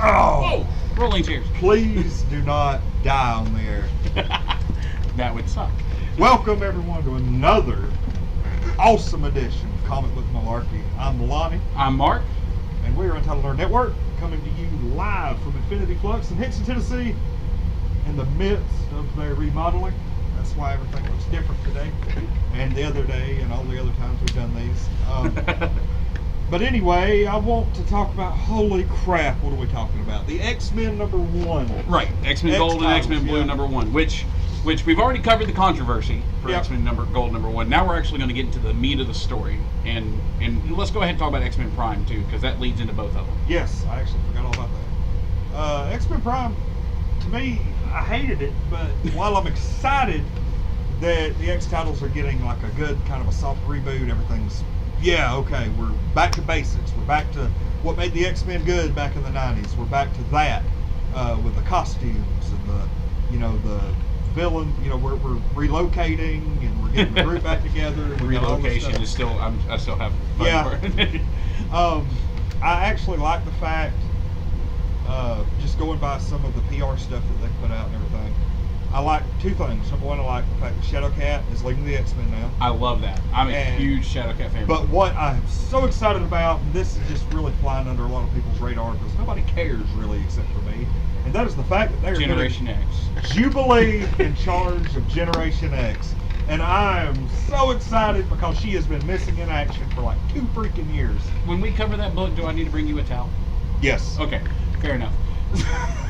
Oh, rolling chairs. Please do not die on the air. That would suck. Welcome everyone to another awesome edition of Comic Book Malarkey. I'm Lonnie. I'm Mark. And we are Untitled Nerd Network, coming to you live from Infinity Flux in Hickson, Tennessee, in the midst of their remodeling. That's why everything looks different today, and the other day, and all the other times we've done these. But anyway, I want to talk about, holy crap, what are we talking about? The X-Men #1. Right, X-Men Gold and X-Men Blue yeah. #1, which we've already covered the controversy for Yep. X-Men Gold #1. Now we're actually going to get into the meat of the story, and let's go ahead and talk about X-Men Prime too, because that leads into both of them. Yes, I actually forgot all about that. X-Men Prime, to me, I hated it, but while I'm excited that the X titles are getting like a good kind of a soft reboot, everything's, yeah, okay, we're back to basics. We're back to what made the X-Men good back in the 90s. We're back to that with the costumes and the villain, we're relocating and we're getting the group back together. And we got all this Relocation stuff. is still, I still have fun Yeah. for it. I actually like the fact, just going by some of the PR stuff that they put out and everything, I like two things. Number one, I like the fact that Shadowcat is leading the X-Men now. I love that. I'm a huge Shadowcat fan. But what I'm so excited about, and this is just really flying under a lot of people's radar because nobody cares really except for me, and that is the fact that they're Generation X. Jubilee in charge of Generation X. And I am so excited because she has been missing in action for like 2 freaking years. When we cover that book, do I need to bring you a towel? Yes. Okay, fair enough.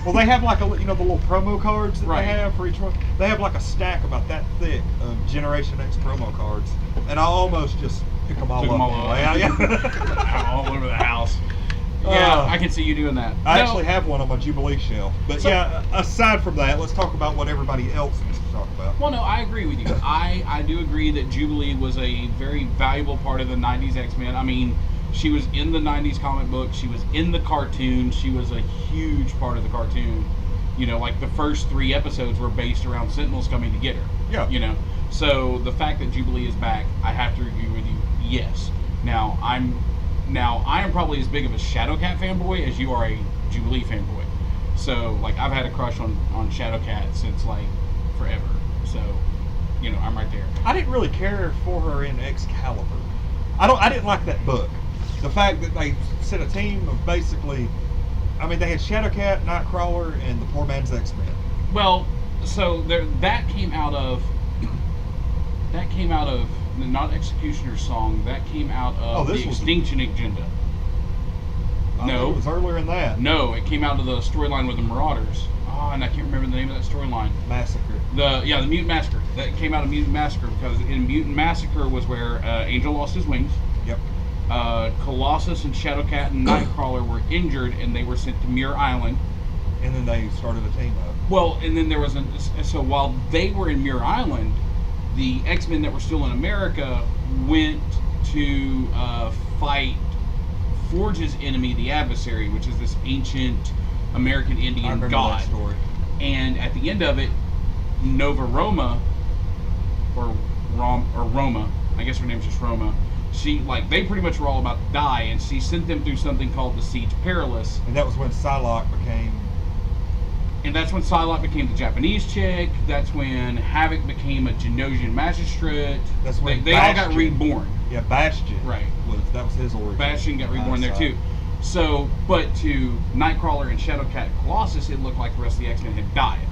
Well, they have like the little promo cards that Right. they have for each one. They have like a stack about that thick of Generation X promo cards, and I almost just pick them all Took up. them all Yeah. all over the house. Yeah, I can see you doing that. I No, actually have one on my Jubilee shelf. But So- yeah, aside from that, let's talk about what everybody else wants to talk about. Well, no, I agree with you. I do agree that Jubilee was a very valuable part of the 90s X-Men. I mean, she was in the 90s comic book. She was in the cartoon. She was a huge part of the cartoon. Like the first 3 episodes were based around Sentinels coming to get her. Yeah. So the fact that Jubilee is back, I have to agree with you. Yes. Now I am probably as big of a Shadowcat fanboy as you are a Jubilee fanboy. So like I've had a crush on Shadowcat since like forever. So I'm right there. I didn't really care for her in Excalibur. I didn't like that book. The fact that they set a team of basically, they had Shadowcat, Nightcrawler, and the poor man's X-Men. Well, so that came out of not Executioner's Song. That came out of the Extinction Agenda. No, it was earlier than that. No, it came out of the storyline with the Marauders. Oh, and I can't remember the name of that storyline. Massacre. The Mutant Massacre. That came out of Mutant Massacre because in Mutant Massacre was where Angel lost his wings. Yep. Colossus and Shadowcat and Nightcrawler were injured and they were sent to Muir Island. And then they started a team up. Well, and then there was so while they were in Muir Island, the X-Men that were still in America went to fight Forge's enemy, the Adversary, which is this ancient American Indian god. That story. And at the end of it, Nova Roma, or Roma, I guess her name's just Roma. They pretty much were all about to die, and she sent them through something called the Siege Perilous. And that was when Psylocke became. And that's when Psylocke became the Japanese chick. That's when Havoc became a Genosian magistrate. That's when they all got reborn. Yeah, Bastion. Right. That was his origin. Bastion got reborn there too. So, but to Nightcrawler and Shadowcat and Colossus, it looked like the rest of the X-Men had died.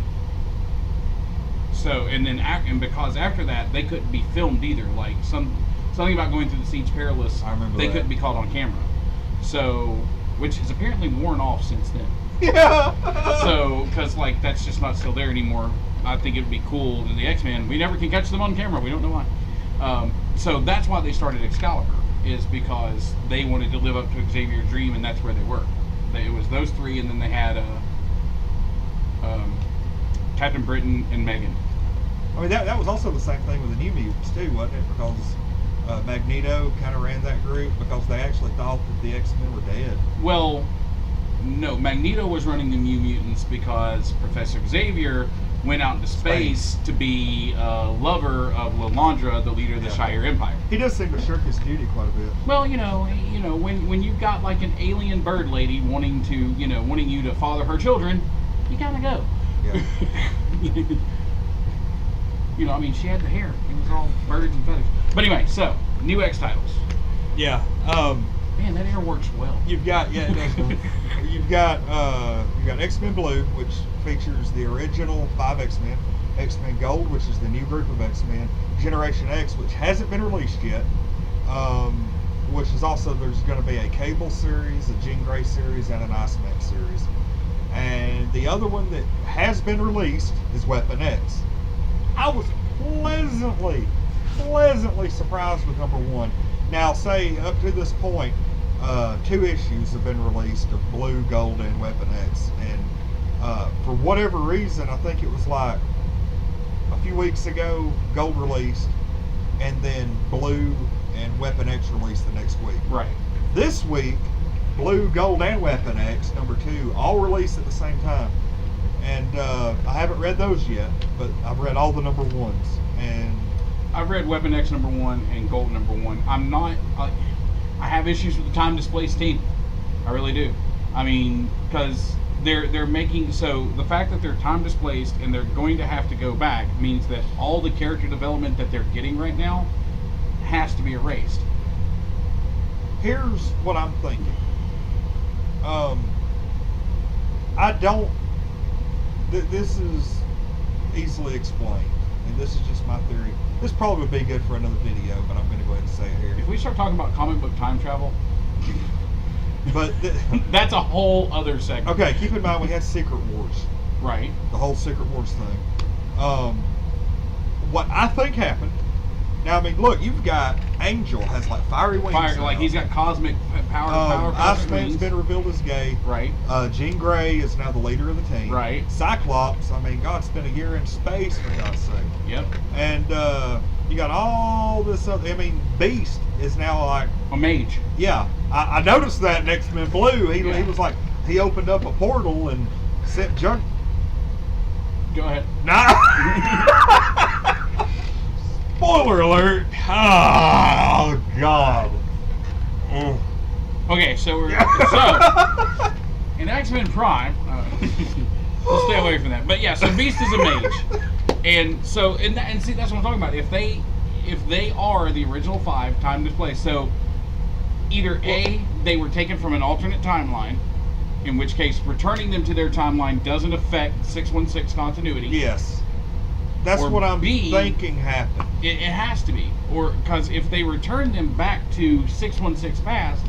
So, and because after that, they couldn't be filmed either. Like something about going through the Siege Perilous, I remember they that. couldn't be caught on camera. So, which has apparently worn off since then. Yeah. So, because that's just not still there anymore. I think it would be cool in the X-Men. We never can catch them on camera. We don't know why. So that's why they started Excalibur, is because they wanted to live up to Xavier's dream, and that's where they were. It was those 3, and then they had Captain Britain and Megan. That was also the same thing with the New Mutants too, wasn't it? Because Magneto kind of ran that group because they actually thought that the X-Men were dead. Well, no, Magneto was running the New Mutants because Professor Xavier went out into space to be a lover of Lalandra, the leader of the Shire Empire. He does seem to shirk his duty quite a bit. Well, when you've got like an alien bird lady wanting you to father her children, you gotta go. Yeah. I mean, she had the hair. It was all birds and feathers. But anyway, so new X titles. Yeah. Man, that hair works well. You've got you've got X-Men Blue, which features the original 5 X-Men, X-Men Gold, which is the new group of X-Men, Generation X, which hasn't been released yet, which is also, there's going to be a Cable series, a Jean Grey series, and an Iceman series. And the other one that has been released is Weapon X. I was pleasantly surprised with number 1. Now, say up to this point, 2 issues have been released of Blue, Gold, and Weapon X, and for whatever reason, I think it was like a few weeks ago, Gold released, and then Blue and Weapon X released the next week. Right. This week, Blue, Gold, and Weapon X, number 2, all released at the same time. And I haven't read those yet, but I've read all the number 1s. And I've read Weapon X number 1 and Gold number 1. I have issues with the time displaced team. I really do. I mean, because they're making, so the fact that they're time displaced and they're going to have to go back means that all the character development that they're getting right now has to be erased. Here's what I'm thinking. This is easily explained, and this is just my theory. This probably would be good for another video, but I'm going to go ahead and say it here. If we start talking about comic book time travel, but that's a whole other segment. Okay, keep in mind we had Secret Wars. Right. The whole Secret Wars thing. What I think happened. Now, I mean, look, you've got Angel has like fiery wings. Like he's got cosmic power. Iceman's been revealed as gay. Right. Jean Grey is now the leader of the team. Right. Cyclops, I mean, God spent a year in space, for God's sake. Yep. And you got all this other, I mean, Beast is now like a mage. Yeah. I noticed that in X-Men Blue. He was like, he opened up a portal and sent junk. Go ahead. Nah. Spoiler alert! Oh God! Okay, so we're in X-Men Prime. We'll stay away from that. But yeah, so Beast is a mage, and so and see that's what I'm talking about. If they are the original 5 time displaced, so either A, they were taken from an alternate timeline, in which case returning them to their timeline doesn't affect 616 continuity. Yes. That's what I'm thinking happened. It has to be. Or because if they return them back to 616 past,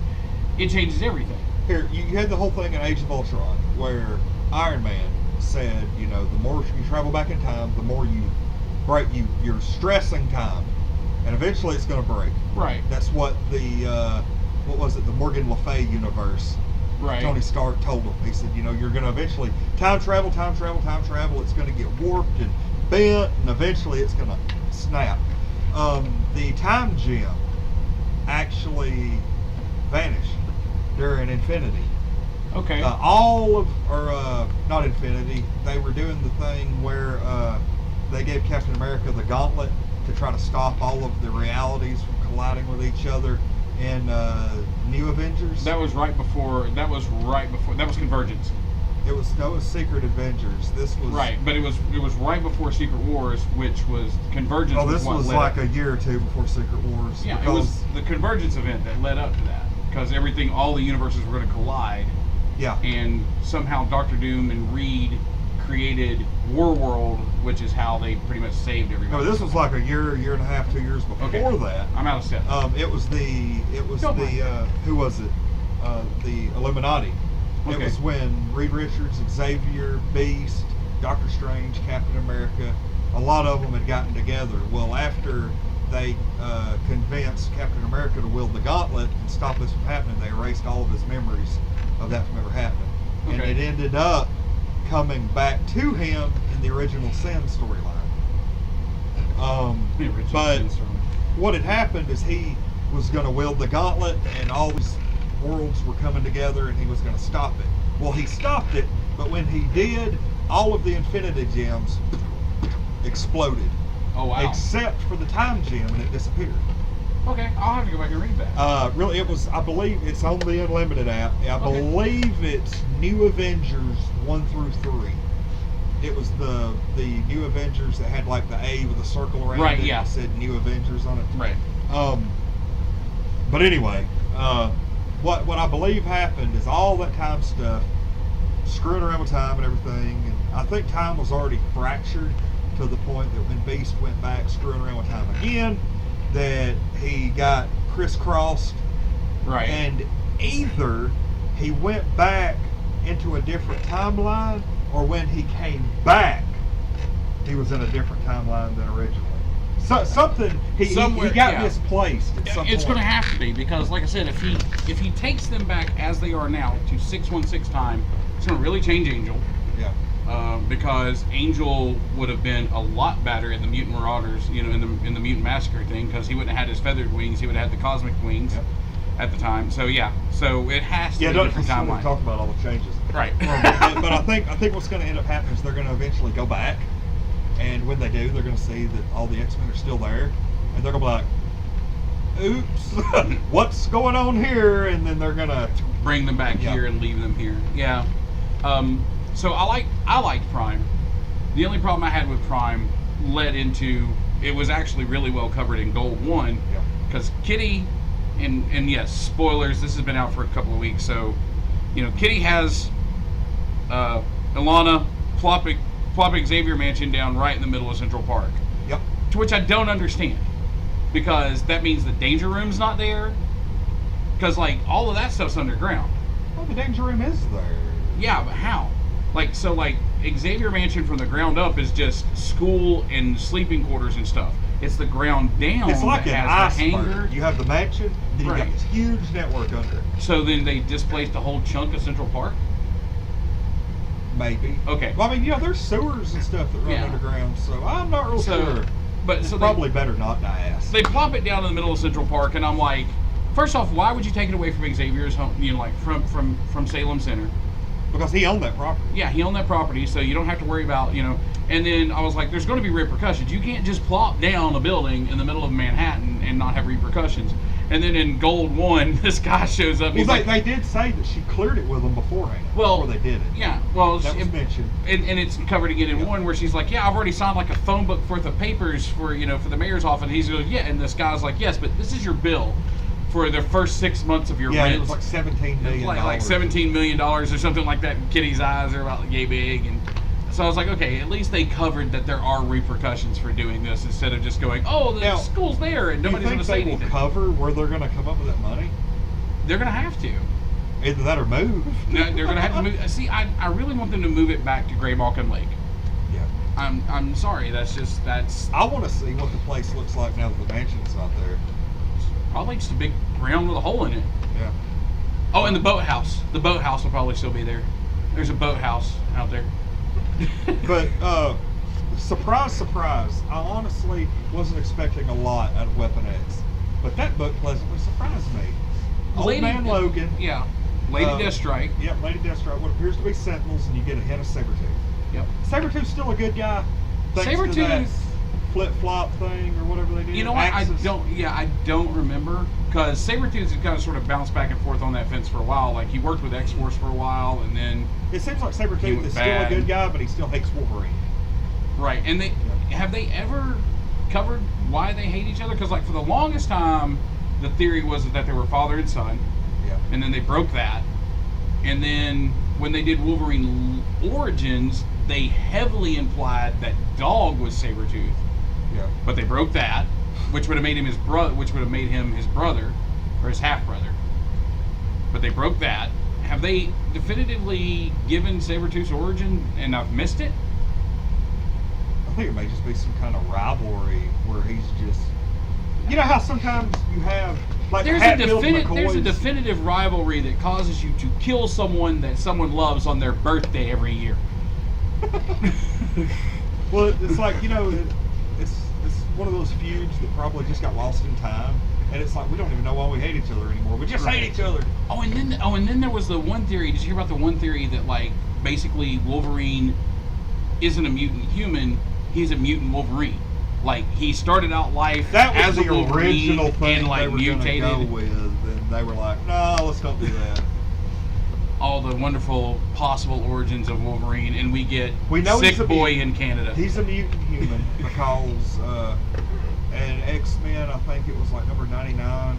it changes everything. Here, you had the whole thing in Age of Ultron where Iron Man said, you know, the more you travel back in time, the more you're stressing time. And eventually it's going to break. Right. That's what the Morgan Le Fay universe. Right. Tony Stark told him. He said, you know, you're going to eventually time travel. It's going to get warped and bent, and eventually it's going to snap. The time gem actually vanished during Infinity. Okay. Not Infinity. They were doing the thing where they gave Captain America the gauntlet to try to stop all of the realities from colliding with each other in New Avengers. That was Convergence. That was Secret Avengers. This was right, but it was right before Secret Wars, which was Convergence. Oh, this was like a year or two before Secret Wars. Yeah, it was the Convergence event that led up to that, because all the universes were going to collide. Yeah. And somehow Doctor Doom and Reed created Warworld, which is how they pretty much saved everybody. No, this was like a year and a half, 2 years before that. I'm out of step. It was the who was it? The Illuminati. It was when Reed Richards, Xavier, Beast, Doctor Strange, Captain America, a lot of them had gotten together. Well, after they convinced Captain America to wield the gauntlet and stop this from happening, they erased all of his memories of that from ever happening. And it ended up coming back to him in the original Sin storyline. But what had happened is he was going to wield the gauntlet, and all these worlds were coming together, and he was going to stop it. Well, he stopped it, but when he did, all of the Infinity Gems exploded. Oh wow. Except for the time gem, and it disappeared. Okay, I'll have to go back and read that. Really, it was. I believe it's on the Unlimited app. I believe it's New Avengers 1 through 3. It was the New Avengers that had like the A with a circle around Right, it. yeah. That said New Avengers on it. Right. But anyway, what I believe happened is all that time stuff, screwing around with time and everything, and I think time was already fractured to the point that when Beast went back screwing around with time again, that he got crisscrossed. Right. And either he went back into a different timeline, or when he came back, he was in a different timeline than originally. So something he got misplaced. It's going to have to be, because, like I said, if he takes them back as they are now to 616 time, it's going to really change Angel. Yeah. Because Angel would have been a lot better in the Mutant Marauders, in the Mutant Massacre thing, because he wouldn't have had his feathered wings. He would have had the cosmic wings at the time. So yeah, so it has to be a different timeline. Talk about all the changes, right? But I think what's going to end up happening is they're going to eventually go back, and when they do, they're going to see that all the X-Men are still there, and they're going to be like, "Oops, what's going on here?" And then they're going to bring them back here and leave them here. Yeah. So I liked Prime. The only problem I had with Prime led into, it was actually really well covered in Gold 1, because Kitty, and yes, spoilers, this has been out for a couple of weeks, so Kitty has Ilana plop Xavier Mansion down right in the middle of Central Park. Yep. To which I don't understand, because that means the Danger Room's not there, because like all of that stuff's underground. Well, the Danger Room is there. Yeah, but how? Like Xavier Mansion from the ground up is just school and sleeping quarters and stuff. It's the ground down. It's like that an has the iceberg. hangar. You have the mansion, then you got this huge network under it. So then they displaced a whole chunk of Central Park? Maybe. Okay. Well, I mean, there's sewers and stuff that run underground, so I'm not real sure. But it's probably better not to ask. They plop it down in the middle of Central Park, and I'm like, first off, why would you take it away from Xavier's home? From Salem Center? Because he owned that property. Yeah, he owned that property, so you don't have to worry about, And then I was like, there's going to be repercussions. You can't just plop down a building in the middle of Manhattan and not have repercussions. And then in Gold 1, this guy shows up. Well, they did say that she cleared it with them beforehand. Well, before they did it. Yeah, well, that was mentioned. And it's covered again in 1 where she's like, yeah, I've already signed like a phone book worth of papers for the mayor's office. And he's going, yeah, and this guy's like, yes, but this is your bill for the first 6 months of your rent. Yeah, it was like $17 million. Like $17 million or something like that. And Kitty's eyes are about yay big. And so I was like, okay, at least they covered that there are repercussions for doing this instead of just going, oh, the school's there and nobody's going to say anything. Do you think they will cover where they're going to come up with that money? They're going to have to. Either that or move. No, they're going to have to move. See, I really want them to move it back to Grey Malkin Lake. Yeah. I'm sorry. That's. I want to see what the place looks like now that the mansion's not there. Probably just a big ground with a hole in it. Yeah. Oh, and the boathouse. The boathouse will probably still be there. There's a boathouse out there. But surprise, surprise! I honestly wasn't expecting a lot out of Weapon X, but that book pleasantly surprised me. Old Man Logan. Yeah. Lady Deathstrike. Yep, Lady Deathstrike. What appears to be Sentinels, and you get a hint of Sabretooth. Yep. Sabretooth's still a good guy. Sabretooth. Flip-flop thing or whatever they did. You know what? I don't remember, because Sabretooth had kind of sort of bounced back and forth on that fence for a while. Like, he worked with X-Force for a while, and then it seems like Sabretooth is still a good guy, but he still hates Wolverine. Right. And have they ever covered why they hate each other? Because like for the longest time, the theory was that they were father and son. Yeah. And then they broke that. And then when they did Wolverine Origins, they heavily implied that Dog was Sabretooth. Yeah. But they broke that, which would have made him his brother, or his half brother. But they broke that. Have they definitively given Sabretooth's origin and I've missed it? I think it may just be some kind of rivalry where he's just, you know how sometimes you have like there's a definitive rivalry that causes you to kill someone that someone loves on their birthday every year. Well, it's like, it's one of those feuds that probably just got lost in time, and it's like we don't even know why we hate each other anymore. We just hate each other. And then there was the one theory. Did you hear about the one theory that like basically Wolverine isn't a mutant human? he's a mutant Wolverine. Like, he started out life That was as the a Wolverine original thing and, like, they were mutated. gonna go with, and they were like, no, let's don't do that. All the wonderful possible origins of Wolverine, and we get Sick Boy in Canada. He's a mutant human because in X-Men, I think it was like number 99,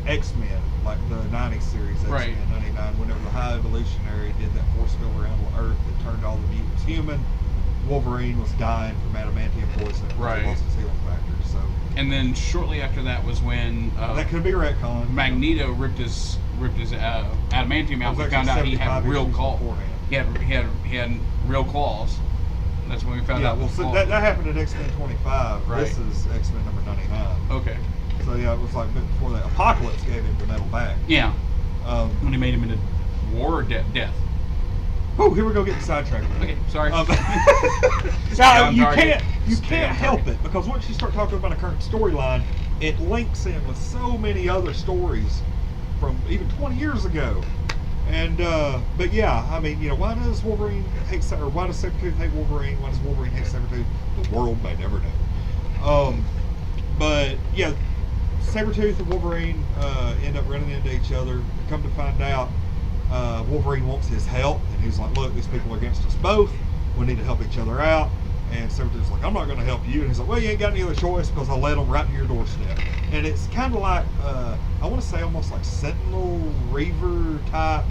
X-Men, like the 90s series, X-Men Right. 99, whenever the High Evolutionary did that force field around Earth that turned all the mutants human, Wolverine was dying from adamantium poison because Right. he lost his healing factor. So And then shortly after that was when that could be retcon. Magneto ripped his adamantium out. It was We found out he 75 had real issues claws. beforehand. He had real claws. That's when we found Yeah, out. well, the so claws. that happened in X-Men 25. Right. This is X-Men number 99. Okay. So yeah, it was like a bit before that. Apocalypse gave him the metal back. Yeah. Um, When he made him into war or death. oh, here we go getting sidetracked. Okay, sorry. Now Stay you on target. you Stay can't on help target. it because once you start talking about a current storyline, it links in with so many other stories from even 20 years ago. And but yeah, I mean, you know, why does Wolverine hate or why does Sabretooth hate Wolverine? Why does Wolverine hate Sabretooth? The world may never know. But yeah, Sabretooth and Wolverine end up running into each other. Come to find out, Wolverine wants his help, and he's like, "Look, these people are against us both. We need to help each other out." And Sabretooth's like, "I'm not going to help you." And he's like, "Well, you ain't got any other choice because I led them right to your doorstep." And it's kind of like, I want to say almost like Sentinel, Reaver type.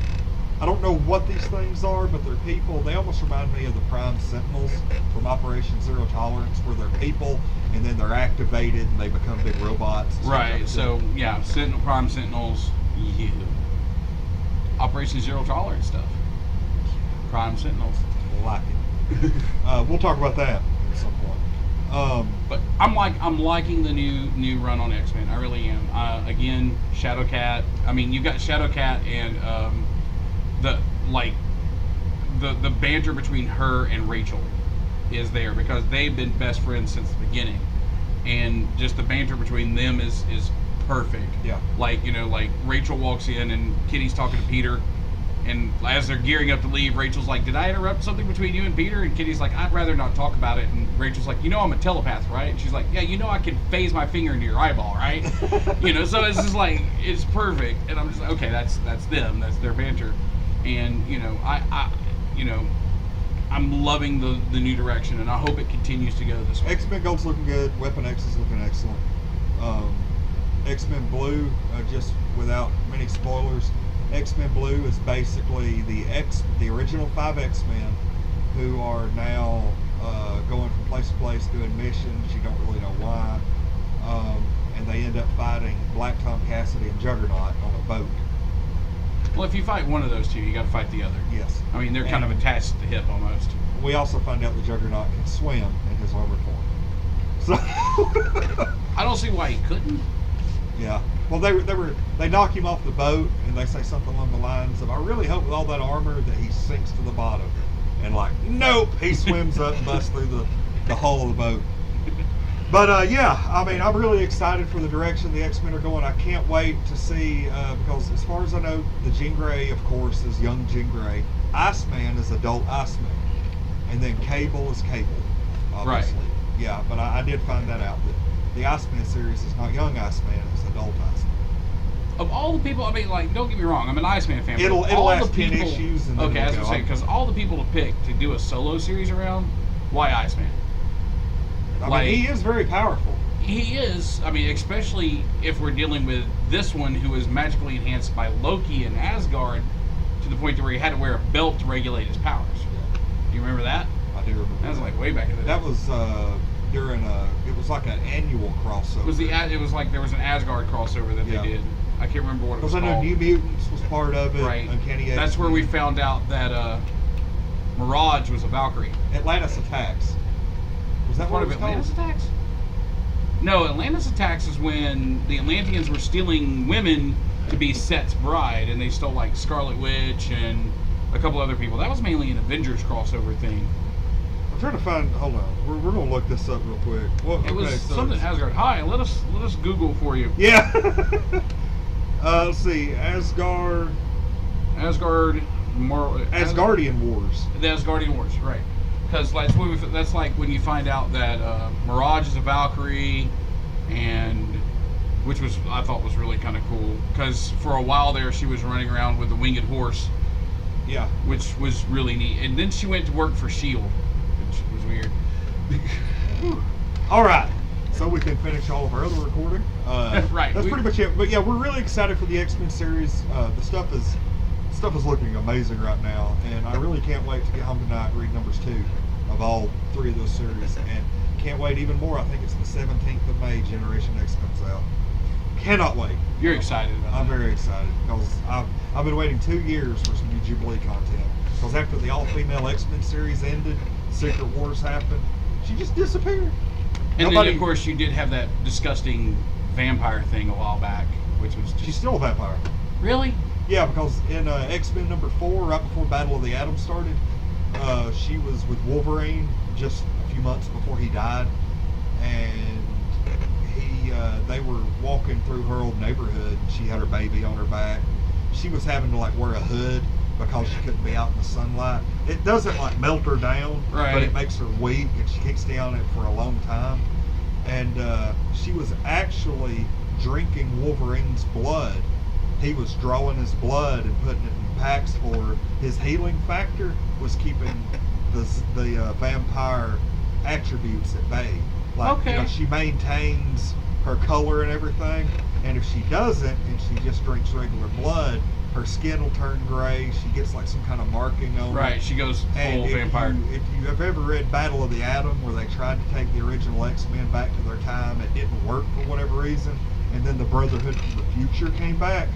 I don't know what these things are, but they're people. They almost remind me of the Prime Sentinels from Operation Zero Tolerance, where they're people and then they're activated and they become big robots. Right. So yeah, Prime Sentinels. Yeah. Operation Zero Tolerance stuff. Prime Sentinels. Like it. We'll talk about that at some point. But I'm liking the new run on X-Men. I really am. Again, Shadowcat. I mean, you've got Shadowcat and the banter between her and Rachel is there because they've been best friends since the beginning, and just the banter between them is perfect. Yeah. Like, you know, like Rachel walks in and Kitty's talking to Peter. And as they're gearing up to leave, Rachel's like, "Did I interrupt something between you and Peter?" And Kitty's like, "I'd rather not talk about it." And Rachel's like, "You know I'm a telepath, right?" And she's like, "Yeah, you know I can phase my finger into your eyeball, right?" You know, so it's just like, it's perfect. And I'm just like, okay, that's them. That's their banter. And, you know, I'm loving the new direction, and I hope it continues to go this way. X-Men Gold's looking good. Weapon X is looking excellent. X-Men Blue, just without many spoilers, X-Men Blue is basically the original 5 X-Men who are now going from place to place doing missions. You don't really know why. And they end up fighting Black Tom Cassidy and Juggernaut on a boat. Well, if you fight one of those two, you got to fight the other. Yes. I mean, they're kind of attached at the hip almost. We also find out that Juggernaut can swim in his armored form. So I don't see why he couldn't. yeah. Well, they knock him off the boat, and they say something along the lines of, "I really hope with all that armor that he sinks to the bottom." And like, nope, he swims up and busts through the hull of the boat. But yeah, I mean, I'm really excited for the direction the X-Men are going. I can't wait to see, because as far as I know, the Jean Grey, of course, is young Jean Grey. Iceman is adult Iceman. And then Cable is Cable, obviously. Right. Yeah, but I did find that out, that the Iceman series is not young Iceman, it's adult Iceman. Of all the people, I mean, like, don't get me wrong, I'm an Iceman fan. It'll but all last the 10 people, issues and then okay, it'll I was go. gonna say, because all the people to pick to do a solo series around, why Iceman? I Like, mean, he is very powerful. He is. I mean, especially if we're dealing with this one who is magically enhanced by Loki and Asgard to the point to where he had to wear a belt to regulate his powers. Do you remember that? I do remember. That was like way back in the day. That was during it was like an annual crossover. It was like there was an Asgard crossover that Yeah. they did. I can't remember what it was Because I know called. New Mutants was part of it. Right. Uncanny X-Men. That's where we found out that Mirage was a Valkyrie. Atlantis Attacks. Was that Part what of it was called? Atlantis Attacks? No, Atlantis Attacks is when the Atlanteans were stealing women to be Set's bride, and they stole like Scarlet Witch and a couple other people. That was mainly an Avengers crossover thing. I'm trying to find. Hold on. We're gonna look this up real quick. Well, It was so something Asgard. Hi, let us Google for you. Yeah. Let's see. Asgardian Asgardian Wars. The Asgardian Wars, right? Because that's like when you find out that Mirage is a Valkyrie, and which was I thought was really kind of cool. Because for a while there, she was running around with a winged horse. Yeah. Which was really neat. And then she went to work for S.H.I.E.L.D., which was weird. All right. So we can finish all of our other recording. Right. That's pretty much it. But yeah, we're really excited for the X-Men series. The stuff is looking amazing right now, and I really can't wait to get home tonight and read numbers 2 of all 3 of those series, and can't wait even more. I think it's the 17th of May. Generation X comes out. Cannot wait. You're excited about I'm that. very excited because I've been waiting 2 years for some new Jubilee content. Because after the all-female X-Men series ended, Secret Wars happened, she just disappeared. And then, of course, you did have that disgusting vampire thing a while back, which was just... She's still a vampire. Really? Yeah, because in X-Men number 4, right before Battle of the Atom started, she was with Wolverine just a few months before he died, and they were walking through her old neighborhood, and she had her baby on her back. She was having to like wear a hood because she couldn't be out in the sunlight. It doesn't like melt her down, right, but it makes her weak, and she can't stay on it for a long time. And she was actually drinking Wolverine's blood. He was drawing his blood and putting it in packs for her. His healing factor was keeping the vampire attributes at bay. Like, okay. You know, she maintains her color and everything, and if she doesn't and she just drinks regular blood, her skin will turn gray. She gets like some kind of marking on her. Right, she goes full vampire. If you have ever read Battle of the Atom, where they tried to take the original X-Men back to their time, it didn't work for whatever reason, and then the Brotherhood from the future came back.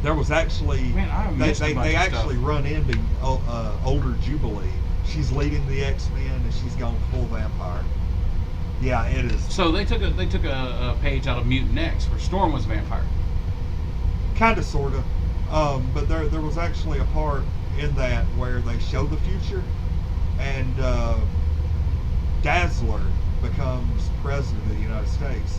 There was actually they actually run into older Jubilee. She's leading the X-Men, and she's gone full vampire. Yeah, it is. So they took a page out of Mutant X, where Storm was a vampire. Kind of, sort of. But there was actually a part in that where they show the future, and Dazzler becomes president of the United States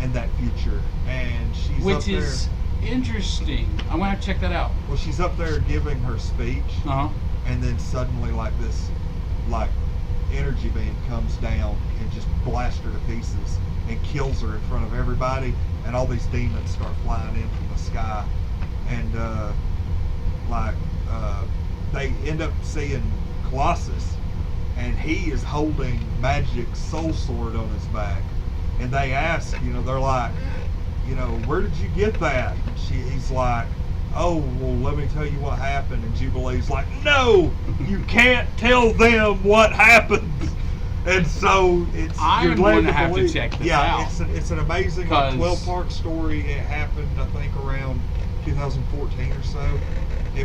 in that future, and she's which up there. Which is interesting. I'm gonna have to check that out. Well, she's up there giving her speech, and then suddenly, like this, like energy beam comes down and just blasts her to pieces and kills her in front of everybody, and all these demons start flying in from the sky, and they end up seeing Colossus, and he is holding magic soul sword on his back, and they ask, they're like, where did you get that? He's like, oh, well, let me tell you what happened. And Jubilee's like, no, you can't tell them what happens. And so I'm going to have to check this out. Yeah, it's an amazing 12-part story. It happened, I think, around 2014 or so.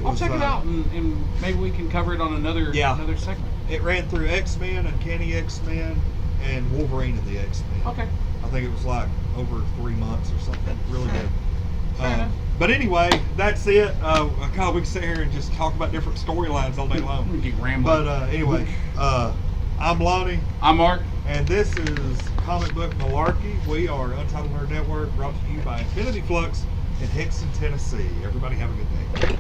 I'll check it out, and maybe we can cover it on another segment. It ran through X-Men, Uncanny X-Men, and Wolverine and the X-Men. Okay. I think it was like over 3 months or something. Really good. Fair enough. But anyway, that's it. We can sit here and just talk about different storylines all day long. We keep rambling. But anyway, I'm Lonnie. I'm Mark. And this is Comic Book Malarkey. We are Untitled Nerd Network, brought to you by Infinity Flux in Hickson, Tennessee. Everybody have a good day.